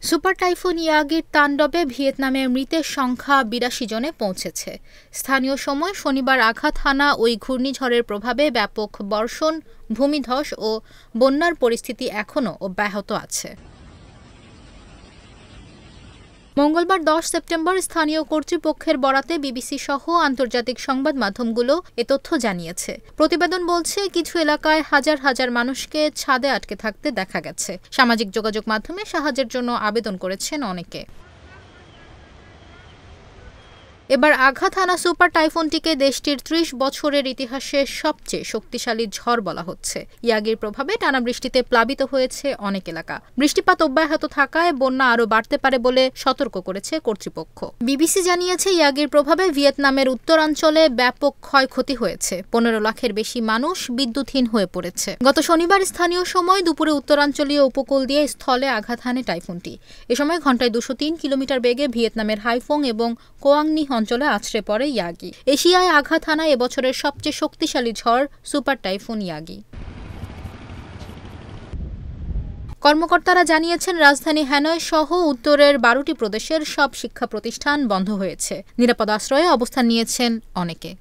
Super typhoon ইয়াগির তাণ্ডবে ভিয়েতনামের মৃতের সংখ্যা ৮২ জনে পৌঁছেছে। স্থানীয় সময় শনিবার আঘাত হানা ওই ঘূর্ণিঝড়ের প্রভাবে ব্যাপক বর্ষণ, ভূমিধস ও বন্যার পরিস্থিতি এখনও অব্যাহত আছে। মঙ্গলবার ১০ সেপ্টেম্বর স্থানীয় কর্তৃপক্ষের বরাতে বিবিসি সহ আন্তর্জাতিক সংবাদ মাধ্যমগুলো এ তথ্য জানিয়েছে। প্রতিবেদন বলছে, কিছু এলাকায় হাজার হাজার মানুষকে ছাদে আটকে থাকতে দেখা গেছে। সামাজিক যোগাযোগ মাধ্যমে সাহায্যের জন্য আবেদন করেছেন অনেকে। এবার আঘাত হানা সুপার টাইফুনটিকে দেশটির ৩০ বছরের ইতিহাসে সবচেয়ে শক্তিশালী ঝড় বলা হচ্ছে। ইয়াগির প্রভাবে টানা বৃষ্টিতে প্লাবিত হয়েছে অনেক এলাকা। বৃষ্টিপাত অব্যাহত থাকায় বন্যা আরও বাড়তে পারে বলে সতর্ক করেছে কর্তৃপক্ষ। বিবিসি জানিয়েছে, ইয়াগির প্রভাবে ভিয়েতনামের উত্তরাঞ্চলে ব্যাপক ক্ষয়ক্ষতি হয়েছে। ১৫ লাখের বেশি মানুষ বিদ্যুৎহীন হয়ে পড়েছে। গত শনিবার স্থানীয় সময় দুপুরে উত্তরাঞ্চলীয় উপকূল দিয়ে স্থলে আঘাত হানে টাইফুনটি। এ সময় ঘণ্টায় ২০৩ কিলোমিটার বেগে ভিয়েতনামের হাইফং এবং কোয়াংনি অঞ্চলে আছড়ে পড়ে ইয়াগি। এশিয়ায় আঘাত হানা এবছরের সবচেয়ে শক্তিশালী ঝড় সুপার টাইফুন ইয়াগি। কর্মকর্তারা জানিয়েছেন, রাজধানী হ্যানয় সহ উত্তরের ১২টি প্রদেশের সব শিক্ষা প্রতিষ্ঠান বন্ধ হয়েছে। নিরাপদ আশ্রয়ে অবস্থান নিয়েছেন অনেকে।